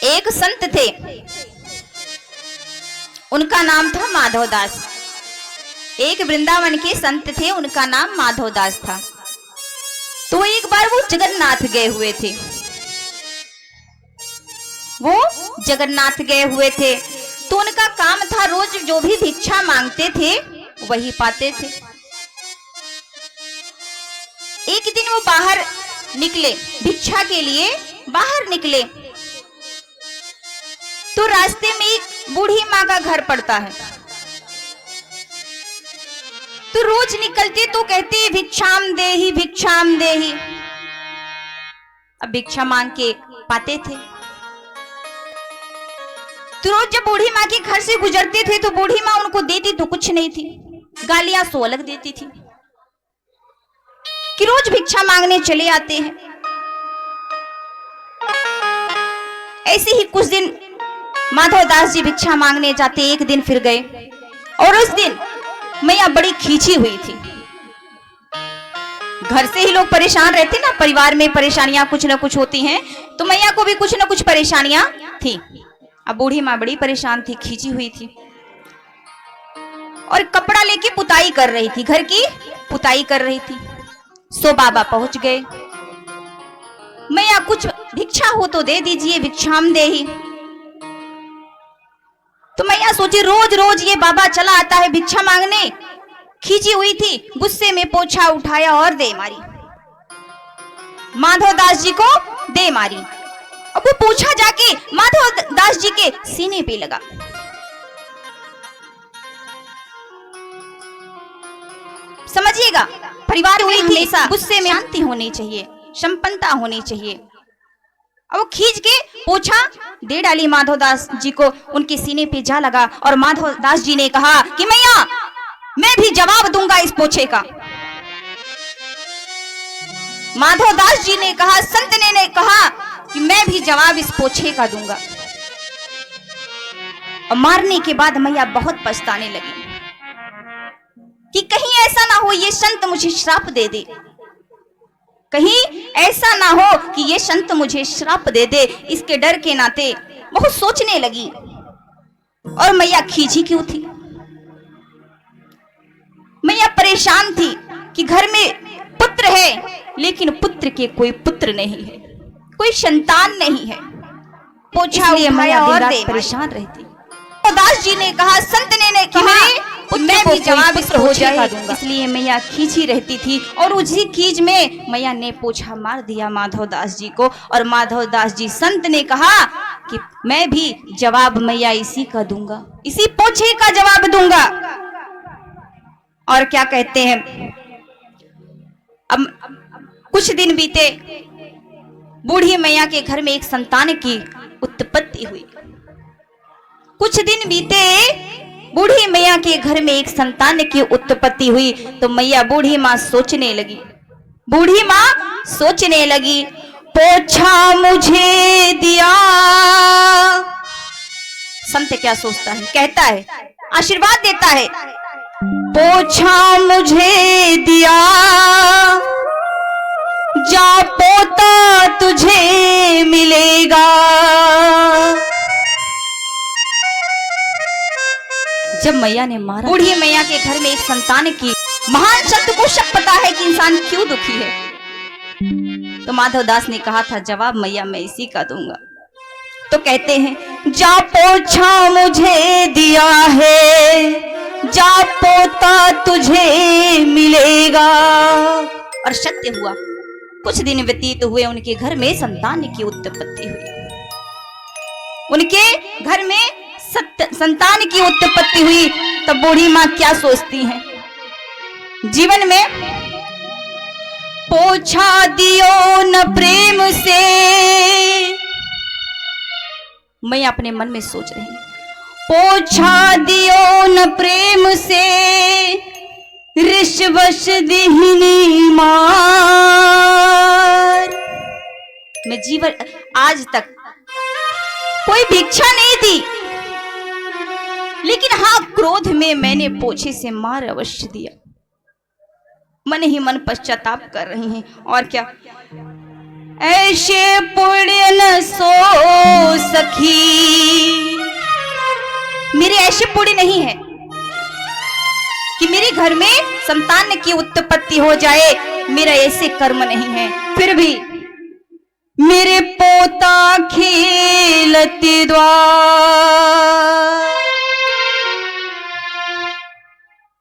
एक संत थे, उनका नाम था माधवदास। एक वृंदावन के संत थे, उनका नाम माधवदास था। तो एक बार वो जगन्नाथ गए हुए थे, तो उनका काम था रोज जो भी भिक्षा मांगते थे वही पाते थे। एक दिन वो बाहर निकले, भिक्षा के लिए बाहर निकले, तो रास्ते में एक बूढ़ी माँ का घर पड़ता है। तो रोज निकलते तो कहते भिक्षाम देहि भिक्षाम देहि। अब भिक्षा मांग के पाते थे। तो रोज जब बूढ़ी माँ के घर से गुजरते थे तो बूढ़ी माँ उनको देती तो कुछ नहीं थी, गालियां सो अलग देती थी कि रोज भिक्षा मांगने चले आते हैं। ऐसे ही कुछ दिन माधवदास जी भिक्षा मांगने जाते, एक दिन फिर गए और उस दिन मैया बड़ी खींची हुई थी। घर से ही लोग परेशान रहते ना, परिवार में परेशानियां कुछ ना कुछ होती हैं, तो मैया को भी कुछ ना कुछ परेशानियां थी। अब बूढ़ी माँ बड़ी परेशान थी, खींची हुई थी और कपड़ा लेके पुताई कर रही थी, घर की पुताई कर रही थी। सो बाबा पहुंच गए, मैया कुछ भिक्षा हो तो दे दीजिए, भिक्षाम देहि। तो मैया सोची रोज रोज ये बाबा चला आता है भिक्षा मांगने, खींची हुई थी, गुस्से में पोछा उठाया और दे मारी, माधवदास जी को दे मारी। अब वो पोछा जाके माधवदास जी के सीने पे लगा। समझिएगा, परिवार में हमेशा गुस्से में शांति होनी चाहिए, संपन्नता होनी चाहिए। अब वो खींच के पोछा दे डाली माधवदास जी को, उनके सीने पे जा लगा और माधवदास जी ने कहा कि मैया मैं भी जवाब दूंगा इस पोछे का। माधवदास जी ने कहा, संत ने कहा कि मैं भी जवाब इस पोछे का दूंगा। और मारने के बाद मैया बहुत पछताने लगी कि कहीं ऐसा ना हो ये संत मुझे श्राप दे दे, कहीं ऐसा ना हो कि ये संत मुझे श्राप दे दे। इसके डर के नाते बहुत सोचने लगी। और मैया खींची क्यों थी? मैया परेशान थी कि घर में पुत्र है लेकिन पुत्र के कोई पुत्र नहीं है, कोई संतान नहीं है। पोछा उठाया और दे परेशान रहती। दास जी ने कहा, संत ने कहा मैं भी जवाब इस पोछे का दूंगा। इसलिए मैया खींची रहती थी और उसी खींच में मैया ने पोछा मार दिया माधवदास जी को। और माधवदास जी संत ने कहा कि मैं भी जवाब मैया इसी का दूंगा, इसी पोछे का जवाब दूंगा। और क्या कहते हैं, अब कुछ दिन बीते, बूढ़ी मैया के घर में एक संतान की उत्पत्ति हुई। कुछ दिन बीते, बूढ़ी मैया के घर में एक संतान की उत्पत्ति हुई। तो मैया बूढ़ी माँ सोचने लगी, पोछा मुझे दिया। संत क्या सोचता है, कहता है, आशीर्वाद देता है, पोछा मुझे दिया, जा पोता तुझे मिलेगा। जब मैया ने मारा, बूढ़ी मैया के घर में एक संतान की, महान संत को सब पता है कि इंसान क्यों दुखी है। तो माधवदास ने कहा था जवाब मैया मैं इसी का दूंगा। तो कहते हैं, जा पोछा मुझे दिया है, जा पोता तुझे मिलेगा। और सत्य हुआ। कुछ दिन व्यतीत हुए, उनके घर में संतान की उत्पत्ति हुई। उनके घर में संतान की उत्पत्ति हुई। तब बूढ़ी माँ क्या सोचती हैं जीवन में, पोछा दियो न प्रेम से। मैं अपने मन में सोच रही हूं, पोछा दियो न प्रेम से, ऋषवश दिहिनी मार। मैं जीवन आज तक कोई भिक्षा नहीं दी, लेकिन हाँ क्रोध में मैंने पोछे से मार अवश्य दिया। मन ही मन पश्चाताप कर रही हैं। और क्या, ऐसे पुण्य न सो सके सखी, मेरी ऐसी पूरी नहीं है कि मेरे घर में संतान की उत्पत्ति हो जाए, मेरा ऐसे कर्म नहीं है। फिर भी मेरे पोता खेलती द्वार,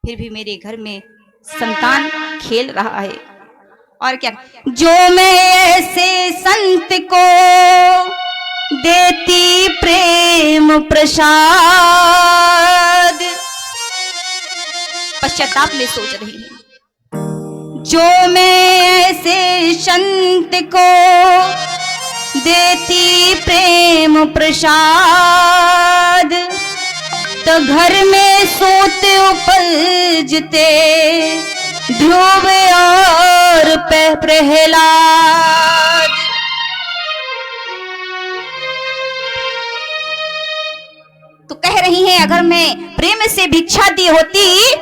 फिर भी मेरे घर में संतान खेल रहा है। और क्या, जो मैं ऐसे संत को देती प्रेम प्रसाद, पश्चाताप में सोच रही है, जो मैं ऐसे संत को देती प्रेम प्रसाद, तो घर में सोते उपजते ध्रुव और प्रहलाद। तो कह रही हैं, अगर मैं प्रेम से भिक्षा दी होती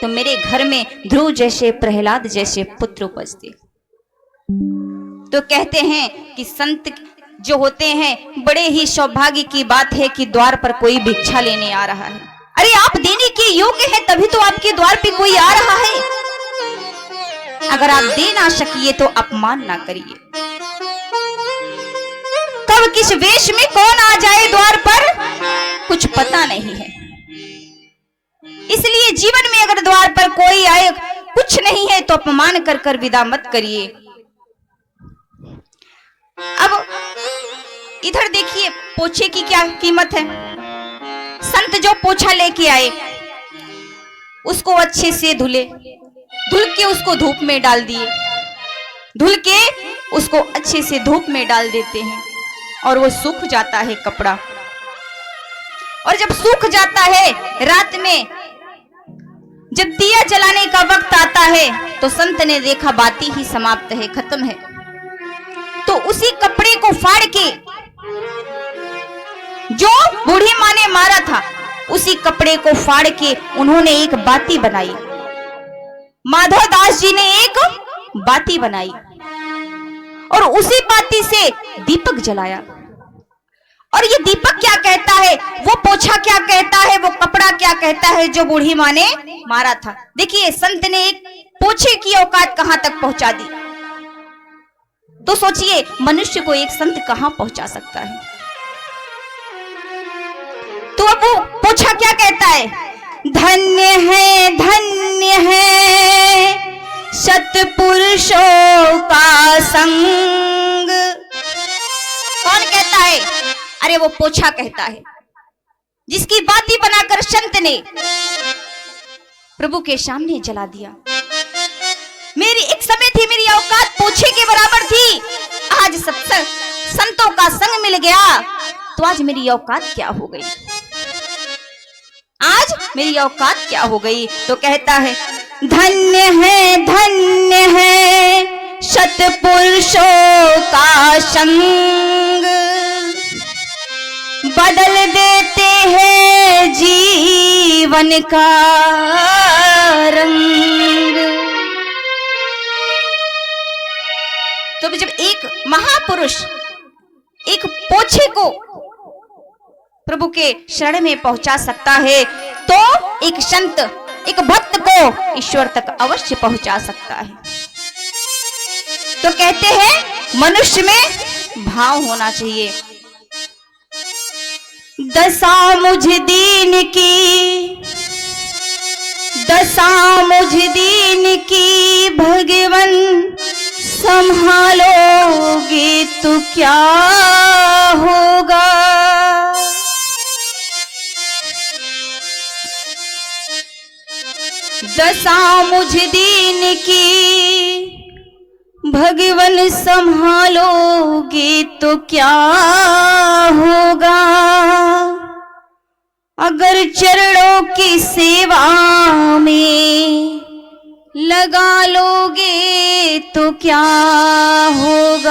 तो मेरे घर में ध्रुव जैसे, प्रहलाद जैसे पुत्र उपजते। तो कहते हैं कि संत जो होते हैं, बड़े ही सौभाग्य की बात है कि द्वार पर कोई भिक्षा लेने आ रहा है। अरे आप देने के योग्य हैं, तभी तो आपके द्वार पे कोई आ रहा है। अगर आप दे ना सकिए तो अपमान ना करिए। कब किस वेश में कौन आ जाए द्वार पर, कुछ पता नहीं है। इसलिए जीवन में अगर द्वार पर कोई आए, कुछ नहीं है तो अपमान कर कर विदा मत करिए। अब इधर देखिए, पोछे की क्या कीमत है। संत जो पोछा लेके आए, उसको अच्छे से धुले, धुल के उसको धूप में डाल दिए, धुल के उसको अच्छे से धूप में डाल देते हैं और वो सूख जाता है कपड़ा। और जब सूख जाता है, रात में जब दिया जलाने का वक्त आता है, तो संत ने देखा बाती ही समाप्त है, खत्म है। तो उसी कपड़े को फाड़ के, जो बूढ़ी माँ ने मारा था, उसी कपड़े को फाड़ के उन्होंने एक बाती बनाई। माधव दास जी ने एक बाती बनाई और उसी बाती से दीपक जलाया। और ये दीपक क्या कहता है, वो पोछा क्या कहता है, वो कपड़ा क्या कहता है जो बूढ़ी माँ ने मारा था। देखिए, संत ने एक पोछे की औकात कहां तक पहुंचा दी। तो सोचिए, मनुष्य को एक संत कहां पहुंचा सकता है। तो अब वो पोछा क्या कहता है, धन्य है सत्पुरुषों का संग। कौन कहता है? अरे वो पोछा कहता है, जिसकी बाती बनाकर संत ने प्रभु के सामने जला दिया। मेरी एक समय थी, मेरी औकात पोछे के बराबर थी। आज सत्संग संतों का संग मिल गया, तो आज मेरी औकात क्या हो गई, आज मेरी औकात क्या हो गई। तो कहता है, धन्य है सत्पुरुषों का संग, बदल देते हैं जीवन का रंग। तो जब एक महापुरुष एक पोछे को प्रभु के शरण में पहुंचा सकता है, तो एक संत एक भक्त को ईश्वर तक अवश्य पहुंचा सकता है। तो कहते हैं, मनुष्य में भाव होना चाहिए। दशा मुझ दीन की भगवन, संभालोगे तो क्या होगा। दशा मुझ दीन की भगवन, संभालोगे तो क्या होगा। अगर चरणों की सेवा में लगा लोगे तो क्या होगा।